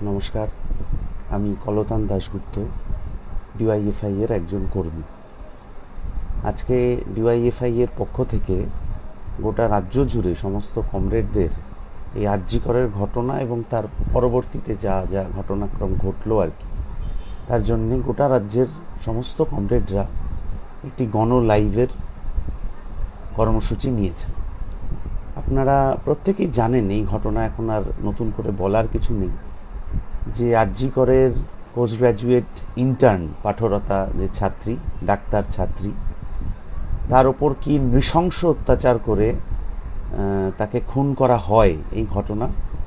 নমস্কার, আমি কলতান দাশগুপ্ত, ডিওয়াইএফআই এর একজন কর্মী। আজকে ডিওয়াইএফআই এর পক্ষ থেকে গোটা রাজ্য জুড়ে সমস্ত কমরেডদের এই আরজি করের ঘটনা এবং তার পরবর্তীতে যা যা ঘটনাক্রম ঘটলো আর কি, তার জন্যে গোটা রাজ্যের সমস্ত কমরেডরা একটি গণ লাইভের কর্মসূচি নিয়েছেন। আপনারা প্রত্যেকেই জানেন এই ঘটনা, এখন আর নতুন করে বলার কিছু নেই, যে আরজি করের পোস্ট গ্র্যাজুয়েট ইন্টার্ন পাঠরতা যে ছাত্রী, ডাক্তার ছাত্রী, তার ওপর কি নৃশংস অত্যাচার করে তাকে খুন করা হয়, এই ঘটনা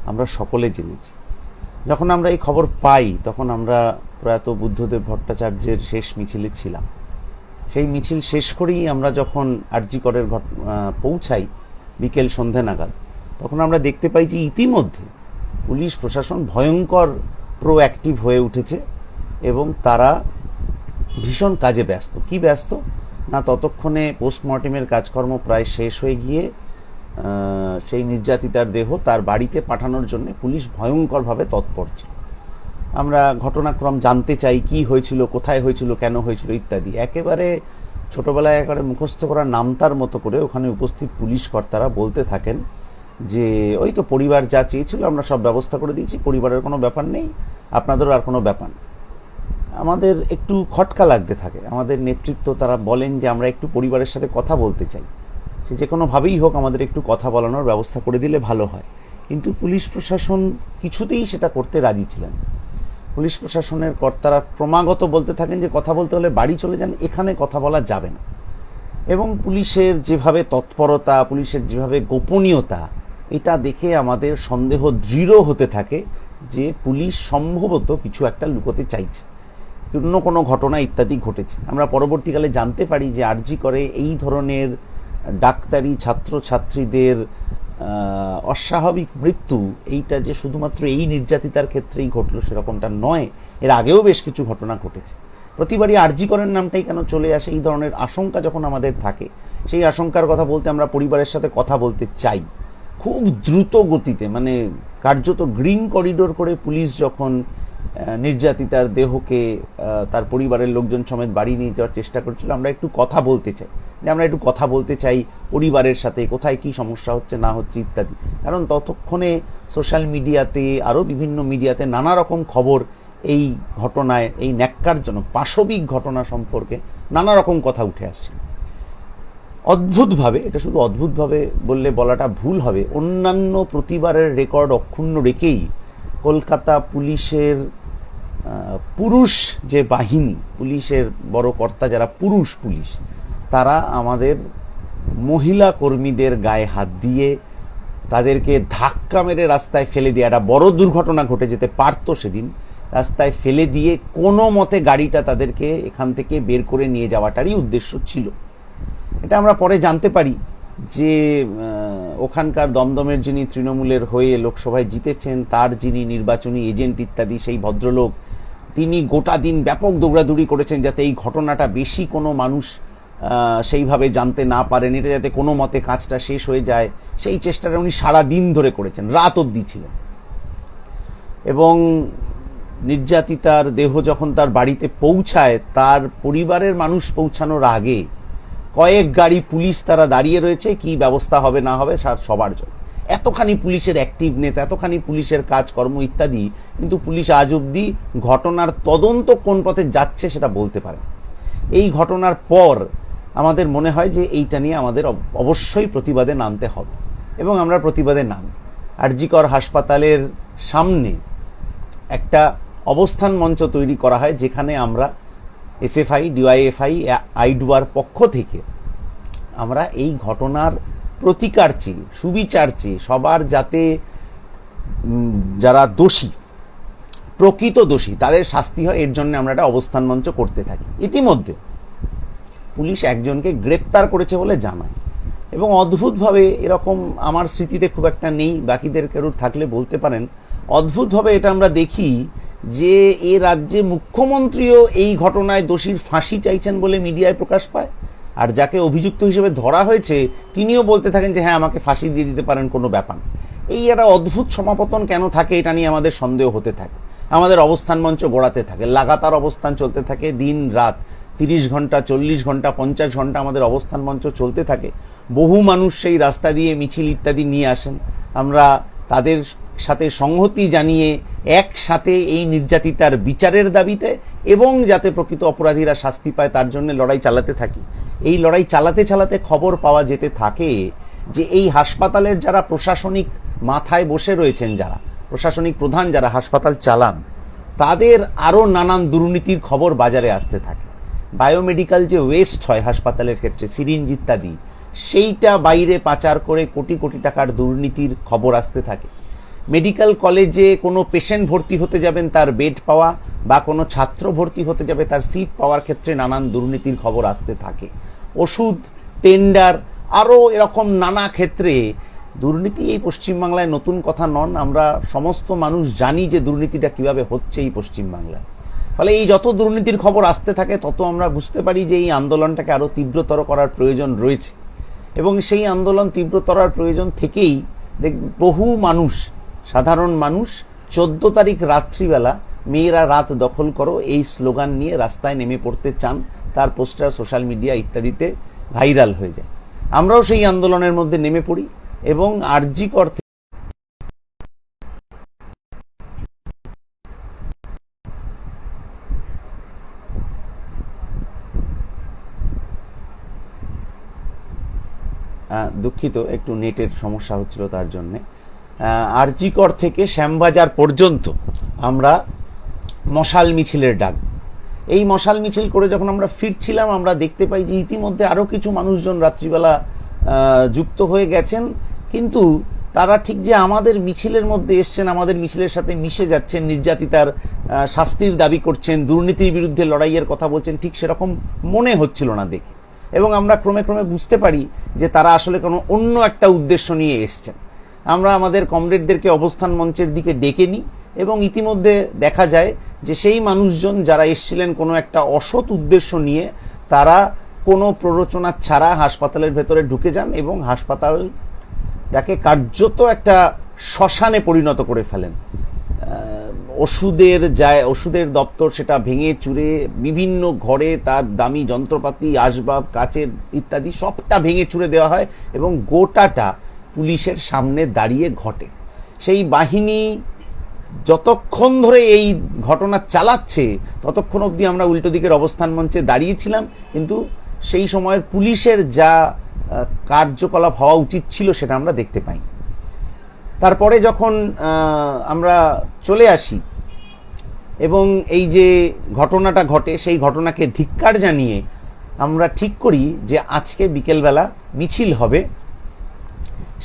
আমরা সকলে জেনেছি। যখন আমরা এই খবর পাই তখন আমরা প্রয়াত বুদ্ধদেব ভট্টাচার্যের শেষ মিছিলে ছিলাম। সেই মিছিল শেষ করেই আমরা যখন আরজি করের পৌঁছাই বিকেল সন্ধে নাগাদ, তখন আমরা দেখতে পাই যে ইতিমধ্যে পুলিশ প্রশাসন ভয়ঙ্কর প্রোঅ্যাক্টিভ হয়ে উঠেছে এবং তারা ভীষণ কাজে ব্যস্ত। কি ব্যস্ত না, ততক্ষণে পোস্টমর্টেমের কাজকর্ম প্রায় শেষ হয়ে গিয়ে সেই নির্যাতিতার দেহ তার বাড়িতে পাঠানোর জন্য পুলিশ ভয়ঙ্করভাবে তৎপর ছিল। আমরা ঘটনাক্রম জানতে চাই, কি হয়েছিল, কোথায় হয়েছিল, কেন হয়েছিল ইত্যাদি। একেবারে ছোটবেলায় একেবারে মুখস্থ করা নামতার মতো করে ওখানে উপস্থিত পুলিশ কর্তারা বলতে থাকেন যে ওই তো পরিবার যা চেয়েছিল আমরা সব ব্যবস্থা করে দিয়েছি, পরিবারের কোনো ব্যাপার নেই, আপনাদেরও আর কোনো ব্যাপার নেই। আমাদের একটু খটকা লাগতে থাকে। আমাদের নেতৃত্ব তারা বলেন যে আমরা একটু পরিবারের সাথে কথা বলতে চাই, সে যে কোনোভাবেই হোক আমাদের একটু কথা বলানোর ব্যবস্থা করে দিলে ভালো হয়। কিন্তু পুলিশ প্রশাসন কিছুতেই সেটা করতে রাজি ছিলেন। পুলিশ প্রশাসনের কর্তারা ক্রমাগত বলতে থাকেন যে কথা বলতে হলে বাড়ি চলে যান, এখানে কথা বলা যাবে না। এবং পুলিশের যেভাবে তৎপরতা, পুলিশের যেভাবে গোপনীয়তা, এটা দেখে আমাদের সন্দেহ দৃঢ় হতে থাকে যে পুলিশ সম্ভবত কিছু একটা লুকোতে চাইছে, অন্য কোনো ঘটনা ইত্যাদি ঘটেছে। আমরা পরবর্তীকালে জানতে পারি যে আরজি করে এই ধরনের ডাক্তারি ছাত্রছাত্রীদের অস্বাভাবিক মৃত্যু, এইটা যে শুধুমাত্র এই নির্যাতিতার ক্ষেত্রেই ঘটলো সেরকমটা নয়, এর আগেও বেশ কিছু ঘটনা ঘটেছে। প্রতিবারই আরজি করের নামটাই কেন চলে আসে, এই ধরনের আশঙ্কা যখন আমাদের থাকে, সেই আশঙ্কার কথা বলতে আমরা পরিবারের সাথে কথা বলতে চাই। খুব দ্রুত গতিতে, মানে কার্যত গ্রিন করিডোর করে পুলিশ যখন নির্যাতিতার দেহকে তার পরিবারের লোকজন সমেত বাড়ি নিয়ে যাওয়ার চেষ্টা করছিল, আমরা একটু কথা বলতে চাই, যে আমরা একটু কথা বলতে চাই পরিবারের সাথে, কোথায় কি সমস্যা হচ্ছে না হচ্ছে ইত্যাদি। কারণ ততক্ষণে সোশ্যাল মিডিয়াতে, আরও বিভিন্ন মিডিয়াতে নানা রকম খবর এই ঘটনায়, এই ন্যাক্কারজনক পাশবিক ঘটনা সম্পর্কে নানা রকম কথা উঠে আসছে। অদ্ভুতভাবে, এটা শুধু অদ্ভুতভাবে বললে বলাটা ভুল হবে, অন্যান্য প্রতিবারের রেকর্ড অক্ষুণ্ণ রেখেই কলকাতা পুলিশের পুরুষ যে বাহিনী, পুলিশের বড় কর্তা যারা পুরুষ পুলিশ, তারা আমাদের মহিলা কর্মীদের গায়ে হাত দিয়ে তাদেরকে ধাক্কা মেরে রাস্তায় ফেলে দিয়ে, একটা বড় দুর্ঘটনা ঘটে যেতে পারতো সেদিন, রাস্তায় ফেলে দিয়ে কোনো মতে গাড়িটা তাদেরকে এখান থেকে বের করে নিয়ে যাওয়াটারই উদ্দেশ্য ছিল। এটা আমরা পরে জানতে পারি যে ওখানকার দমদমের যিনি তৃণমূলের হয়ে লোকসভায় জিতেছেন, তার যিনি নির্বাচনী এজেন্ট ইত্যাদি সেই ভদ্রলোক, তিনি গোটা দিন ব্যাপক দৌড়াদৌড়ি করেছেন যাতে এই ঘটনাটা বেশি কোনো মানুষ সেইভাবে জানতে না পারেন, এটা যাতে কোনো মতে কাজটা শেষ হয়ে যায়, সেই চেষ্টাটা উনি সারা দিন ধরে করেছেন, রাত অবধি ছিলেন। এবং নির্যাতিতার দেহ যখন তার বাড়িতে পৌঁছায়, তার পরিবারের মানুষ পৌঁছানোর আগে কয়েক গাড়ি পুলিশ তারা দাঁড়িয়ে রয়েছে, কি ব্যবস্থা হবে না হবে সবার জন্য। এতখানি পুলিশের অ্যাক্টিভনেস, এতখানি পুলিশের কাজকর্ম ইত্যাদি, কিন্তু পুলিশ আজ অবধি ঘটনার তদন্ত কোন পথে যাচ্ছে সেটা বলতে পারে। এই ঘটনার পর আমাদের মনে হয় যে এইটা নিয়ে আমাদের অবশ্যই প্রতিবাদে নামতে হবে, এবং আমরা প্রতিবাদে নামি। আরজি কর হাসপাতালের সামনে একটা অবস্থান মঞ্চ তৈরি করা হয়, যেখানে আমরা এসএফআই, ডিওয়াইএফআই, আইডুয়ার পক্ষ থেকে আমরা এই ঘটনার প্রতিকার চেয়ে, সুবিচার চেয়ে, সবার যাতে যারা দোষী, প্রকৃত দোষী, তাদের শাস্তি হয়, এর জন্য আমরা একটা অবস্থান মঞ্চ করতে থাকি। ইতিমধ্যে পুলিশ একজনকে গ্রেপ্তার করেছে বলে জানায়, এবং অদ্ভুতভাবে, এরকম আমার স্মৃতিতে খুব একটা নেই, বাকিদের কারোর থাকলে বলতে পারেন, অদ্ভুতভাবে এটা আমরা দেখি যে এ রাজ্যে মুখ্যমন্ত্রীও এই ঘটনায় দোষীর ফাঁসি চাইছেন বলে মিডিয়ায় প্রকাশ পায়, আর যাকে অভিযুক্ত হিসেবে ধরা হয়েছে তিনিও বলতে থাকেন যে হ্যাঁ আমাকে ফাঁসি দিয়ে দিতে পারেন, কোনো ব্যাপার। এই একটা অদ্ভুত সমাপতন কেন থাকে, এটা নিয়ে আমাদের সন্দেহ হতে থাকে। আমাদের অবস্থান মঞ্চ গড়াতে থাকে, লাগাতার অবস্থান চলতে থাকে, দিন রাত 30 ঘন্টা, 40 ঘন্টা, 50 ঘন্টা আমাদের অবস্থান মঞ্চ চলতে থাকে। বহু মানুষ সেই রাস্তা দিয়ে মিছিল ইত্যাদি নিয়ে আসেন। আমরা তাদের সাথে সংহতি জানিয়ে একসাথে এই নির্যাতিতার বিচারের দাবিতে এবং যাতে প্রকৃত অপরাধীরা শাস্তি পায় তার জন্য লড়াই চালাতে থাকি। এই লড়াই চালাতে চালাতে খবর পাওয়া যেতে থাকে যে এই হাসপাতালের যারা প্রশাসনিক মাথায় বসে রয়েছেন, যারা প্রশাসনিক প্রধান, যারা হাসপাতাল চালান, তাদের আরও নানান দুর্নীতির খবর বাজারে আসতে থাকে। বায়োমেডিক্যাল যে ওয়েস্ট হয় হাসপাতালের ক্ষেত্রে, সিরিঞ্জ ইত্যাদি, সেইটা বাইরে পাচার করে কোটি কোটি টাকার দুর্নীতির খবর আসতে থাকে। মেডিকেল কলেজে কোনো পেশেন্ট ভর্তি হতে যাবেন তার বেড পাওয়া, বা কোনো ছাত্র ভর্তি হতে যাবে তার সিট পাওয়ার ক্ষেত্রে নানান দুর্নীতির খবর আসতে থাকে। ওষুধ, টেন্ডার, আরও এরকম নানা ক্ষেত্রে দুর্নীতি এই পশ্চিমবাংলায় নতুন কথা নন। আমরা সমস্ত মানুষ জানি যে দুর্নীতিটা কিভাবে হচ্ছে এই পশ্চিমবাংলায়। ফলে এই যত দুর্নীতির খবর আসতে থাকে তত আমরা বুঝতে পারি যে এই আন্দোলনটাকে আরও তীব্রতর করার প্রয়োজন রয়েছে। এবং সেই আন্দোলন তীব্রতরার প্রয়োজন থেকেই বহু মানুষ, সাধারণ মানুষ 14 তারিখ রাত্রিবেলা মেয়েরা রাত দখল করো এই স্লোগান নিয়ে রাস্তায় নেমে পড়তে চান। তার পোস্টার সোশ্যাল মিডিয়া ইত্যাদিতে ভাইরাল হয়ে যায়। আমরাও সেই আন্দোলনের মধ্যে নেমে পড়ি এবং আরজি কর দুঃখিত, একটু নেটের সমস্যা হচ্ছিল তার জন্যে। আরজি কর থেকে শ্যামবাজার পর্যন্ত আমরা মশাল মিছিলের ডাক। এই মশাল মিছিল করে যখন আমরা ফিরছিলাম আমরা দেখতে পাই যে ইতিমধ্যে আরও কিছু মানুষজন রাত্রিবেলা যুক্ত হয়ে গেছেন, কিন্তু তারা ঠিক যে আমাদের মিছিলের মধ্যে এসছেন, আমাদের মিছিলের সাথে মিশে যাচ্ছেন, নির্যাতিতার শাস্তির দাবি করছেন, দুর্নীতির বিরুদ্ধে লড়াইয়ের কথা বলছেন, ঠিক সেরকম মনে হচ্ছিল না দেখে। এবং আমরা ক্রমে ক্রমে বুঝতে পারি যে তারা আসলে কোনো অন্য একটা উদ্দেশ্য নিয়ে এসছেন। আমরা আমাদের কমরেডদেরকে অবস্থান মঞ্চের দিকে ডেকে নিই এবং ইতিমধ্যে দেখা যায় যে সেই মানুষজন যারা এসছিলেন কোনো একটা অসৎ উদ্দেশ্য নিয়ে, তারা কোনো প্ররোচনা ছাড়া হাসপাতালের ভেতরে ঢুকে যান এবং হাসপাতালটাকে কার্যত একটা শ্মশানে পরিণত করে ফেলেন। ওষুধের দপ্তর সেটা ভেঙে চুরে বিভিন্ন ঘরে তার দামি যন্ত্রপাতি, আসবাব, কাচের ইত্যাদি সবটা ভেঙে চুরে দেওয়া হয় এবং গোটাটা পুলিশের সামনে দাঁড়িয়ে ঘটে। সেই বাহিনী যতক্ষণ ধরে এই ঘটনা চালাচ্ছে ততক্ষণ অবধি আমরা উল্টো দিকের অবস্থান মঞ্চে দাঁড়িয়েছিলাম, কিন্তু সেই সময়ের পুলিশের যা কার্যকলাপ হওয়া উচিত ছিল সেটা আমরা দেখতে পাই। তারপরে যখন আমরা চলে আসি এবং এই যে ঘটনাটা ঘটে সেই ঘটনাকে ধিক্কার জানিয়ে আমরা ঠিক করি যে আজকে বিকেলবেলা মিছিল হবে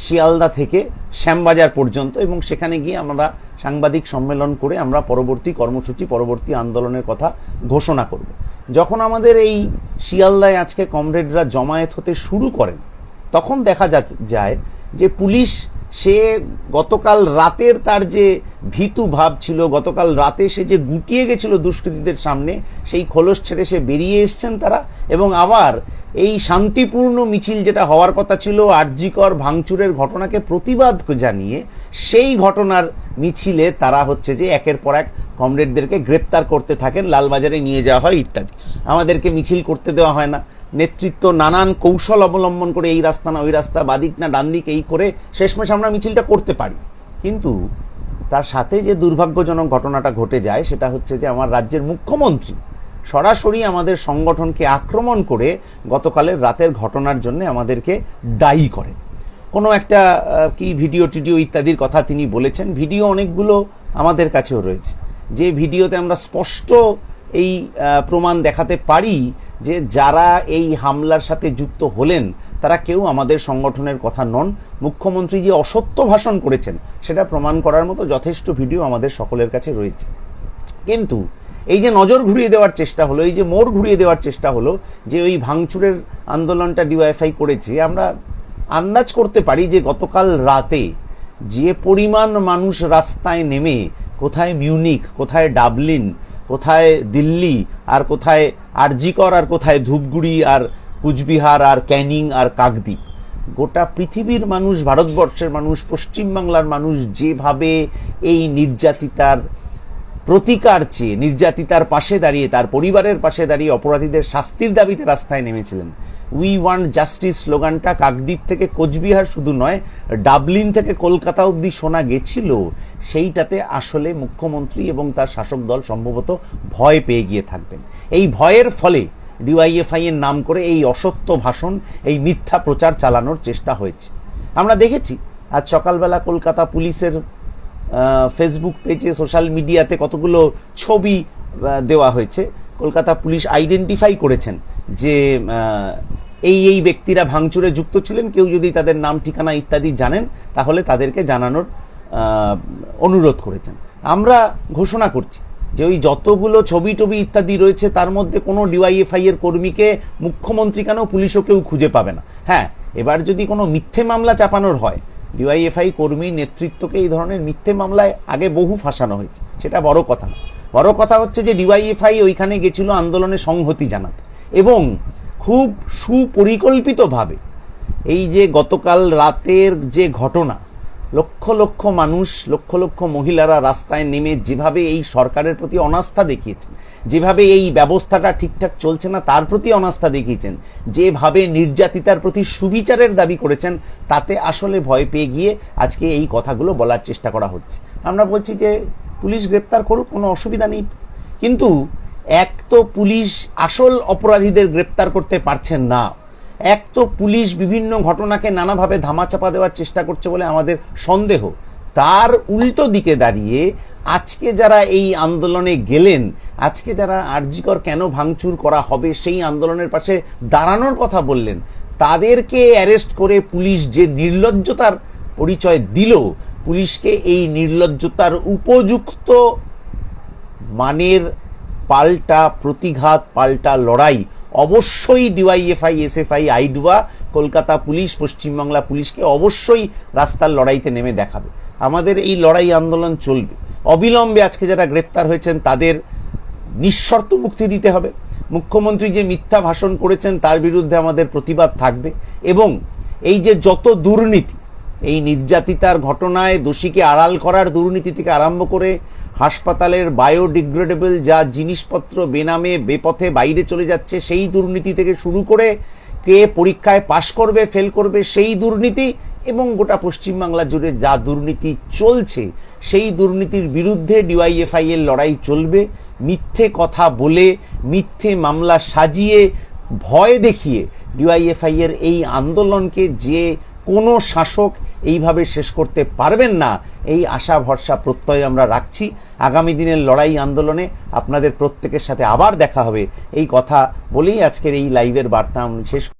শিয়ালদা থেকে শ্যামবাজার পর্যন্ত, এবং সেখানে গিয়ে আমরা সাংবাদিক সম্মেলন করে আমরা পরবর্তী কর্মসূচি, পরবর্তী আন্দোলনের কথা ঘোষণা করব। যখন আমাদের এই শিয়ালদায় আজকে কমরেডরা জমায়েত হতে শুরু করেন তখন দেখা যায় যে পুলিশ সে গতকাল রাতের তার যে ভীতু ভাব ছিল, গতকাল রাতে সে যে গুটিয়ে গেছিল দুষ্কৃতীদের সামনে, সেই খোলস ছেড়ে সে বেরিয়ে এসছেন তারা। এবং আবার এই শান্তিপূর্ণ মিছিল যেটা হওয়ার কথা ছিল আরজিকর ভাঙচুরের ঘটনাকে প্রতিবাদ জানিয়ে, সেই ঘটনার মিছিলে তারা হচ্ছে যে একের পর এক কমরেডদেরকে গ্রেপ্তার করতে থাকেন, লালবাজারে নিয়ে যাওয়া হয় ইত্যাদি। আমাদেরকে মিছিল করতে দেওয়া হয় না। নেতৃত্ব নানান কৌশল অবলম্বন করে এই রাস্তা না ওই রাস্তা, বাদিক না ডান দিক, এই করে শেষমেশ আমরা মিছিলটা করতে পারি। কিন্তু তার সাথে যে দুর্ভাগ্যজনক ঘটনাটা ঘটে যায় সেটা হচ্ছে যে আমার রাজ্যের মুখ্যমন্ত্রী সরাসরি আমাদের সংগঠনকে আক্রমণ করে গতকালের রাতের ঘটনার জন্য আমাদেরকে দায়ী করেন। কোনো একটা কি ভিডিও টিডিও ইত্যাদির কথা তিনি বলেছেন। ভিডিও অনেকগুলো আমাদের কাছেও রয়েছে, যে ভিডিওতে আমরা স্পষ্ট এই প্রমাণ দেখাতে পারি যে যারা এই হামলার সাথে যুক্ত হলেন তারা কেউ আমাদের সংগঠনের কথা নন। মুখ্যমন্ত্রী যে অসত্য ভাষণ করেছেন সেটা প্রমাণ করার মতো যথেষ্ট ভিডিও আমাদের সকলের কাছে রয়েছে। কিন্তু এই যে নজর ঘুরিয়ে দেওয়ার চেষ্টা হলো, এই যে মোড় ঘুরিয়ে দেওয়ার চেষ্টা হলো, যে ওই ভাঙচুরের আন্দোলনটা ডিওয়াইএফআই করেছে, আমরা আন্দাজ করতে পারি যে গতকাল রাতে যে পরিমাণ মানুষ রাস্তায় নেমে কোথায় মিউনিক, কোথায় ডাবলিন, কোথায় দিল্লি, আর কোথায় আরজিকর, আর কোথায় ধূপগুড়ি, আর কুচবিহার, আর ক্যানিং, আর কাকদ্বীপ, গোটা পৃথিবীর মানুষ, ভারতবর্ষের মানুষ, পশ্চিমবাংলার মানুষ যেভাবে এই নির্যাতিতার প্রতিকার চেয়ে, নির্যাতিতার পাশে দাঁড়িয়ে, তার পরিবারের পাশে দাঁড়িয়ে অপরাধীদের শাস্তির দাবিতে রাস্তায় নেমেছিলেন। উই ওয়ান্ট জাস্টিস স্লোগানটা কাকদ্বীপ থেকে কোচবিহার শুধু নয়, ডাবলিন থেকে কলকাতা অবধি শোনা গেছিল। সেইটাতে আসলে মুখ্যমন্ত্রী এবং তার শাসক দল সম্ভবত ভয় পেয়ে গিয়ে থাকবেন। এই ভয়ের ফলে ডিওয়াইএফআই এর নাম করে এই অসত্য ভাষণ, এই মিথ্যা প্রচার চালানোর চেষ্টা হয়েছে। আমরা দেখেছি আজ সকালবেলা কলকাতা পুলিশের ফেসবুক পেজে, সোশ্যাল মিডিয়াতে কতগুলো ছবি দেওয়া হয়েছে। কলকাতা পুলিশ আইডেন্টিফাই করেছেন যে এই ব্যক্তিরা ভাঙচুরে যুক্ত ছিলেন। কেউ যদি তাদের নাম, ঠিকানা ইত্যাদি জানেন তাহলে তাদেরকে জানানোর অনুরোধ করেছেন। আমরা ঘোষণা করছি যে ওই যতগুলো ছবি টবি ইত্যাদি রয়েছে তার মধ্যে কোনো ডিওয়াইএফআই এর কর্মীকে মুখ্যমন্ত্রী কেন, পুলিশও কেউ খুঁজে পাবে না। হ্যাঁ, এবার যদি কোনো মিথ্যে মামলা চাপানোর হয়, ডিওয়াইএফআই কর্মী নেতৃত্বকে এই ধরনের মিথ্যে মামলায় আগে বহু ফাঁসানো হয়েছে, সেটা বড় কথা না। বড় কথা হচ্ছে যে ডিওয়াইএফআই ওইখানে গেছিল আন্দোলনে সংহতি জানাতে, এবং খুব সুপরিকল্পিতভাবে এই যে গতকাল রাতের যে ঘটনা, লক্ষ লক্ষ মানুষ, লক্ষ লক্ষ মহিলারা রাস্তায় নেমে যেভাবে এই সরকারের প্রতি অনাস্থা দেখিয়েছেন, যেভাবে এই ব্যবস্থাটা ঠিকঠাক চলছে না তার প্রতি অনাস্থা দেখিয়েছেন, যেভাবে নির্যাতিতার প্রতি সুবিচারের দাবি করেছেন, তাতে আসলে ভয় পেয়ে গিয়ে আজকে এই কথাগুলো বলার চেষ্টা করা হচ্ছে। আমরা বলছি যে পুলিশ গ্রেপ্তার করুক, কোনো অসুবিধা নেই, কিন্তু এক তো পুলিশ আসল অপরাধীদের গ্রেপ্তার করতে পারছেন না, এক তো পুলিশ বিভিন্ন ঘটনাকে নানাভাবে ধামাচাপা দেওয়ার চেষ্টা করছে বলে আমাদের সন্দেহ, তার উল্টো দিকে দাঁড়িয়ে আজকে যারা এই আন্দোলনে গেলেন, আজকে যারা আরজিকর কেন ভাঙচুর করা হবে সেই আন্দোলনের পাশে দাঁড়ানোর কথা বললেন, তাদেরকে অ্যারেস্ট করে পুলিশ যে নির্লজ্জতার পরিচয় দিল, পুলিশকে এই নির্লজ্জতার উপযুক্ত মানের পাল্টা প্রতিঘাত, পাল্টা লড়াই অবশ্যই ডিওয়াইএফআই, এসএফআই, আইডুয়া, কলকাতা পুলিশ, পশ্চিমবাংলা পুলিশকে অবশ্যই রাস্তার লড়াইতে নেমে দেখাবে। আমাদের এই লড়াই আন্দোলন চলবে অবিলম্বে। আজকে যারা গ্রেপ্তার হয়েছেন তাদের নিঃশর্ত মুক্তি দিতে হবে। মুখ্যমন্ত্রী যে মিথ্যা ভাষণ করেছেন তার বিরুদ্ধে আমাদের প্রতিবাদ থাকবে, এবং এই যে যত দুর্নীতি, এই নির্যাতিতার ঘটনায় দোষীকে আড়াল করার দুর্নীতি থেকে আরম্ভ করে হাসপাতালের বায়োডিগ্রেডেবল যা জিনিসপত্র বেনামে বেপথে বাইরে চলে যাচ্ছে সেই দুর্নীতি থেকে শুরু করে কে পরীক্ষায় পাশ করবে, ফেল করবে সেই দুর্নীতি, এবং গোটা পশ্চিমবাংলা জুড়ে যা দুর্নীতি চলছে সেই দুর্নীতির বিরুদ্ধে ডিওয়াইএফআই এর লড়াই চলবে। মিথ্যে কথা বলে, মিথ্যে মামলা সাজিয়ে, ভয় দেখিয়ে ডিওয়াইএফআই এর এই আন্দোলনকে যে কোনো শাসক এইভাবে শেষ করতে পারবেন না, এই আশা ভরসা প্রত্যয় আমরা রাখছি। আগামী দিনের লড়াই আন্দোলনে আপনাদের প্রত্যেকের সাথে আবার দেখা হবে, এই কথা বলেই আজকের এই লাইভের বার্তা আমি শেষ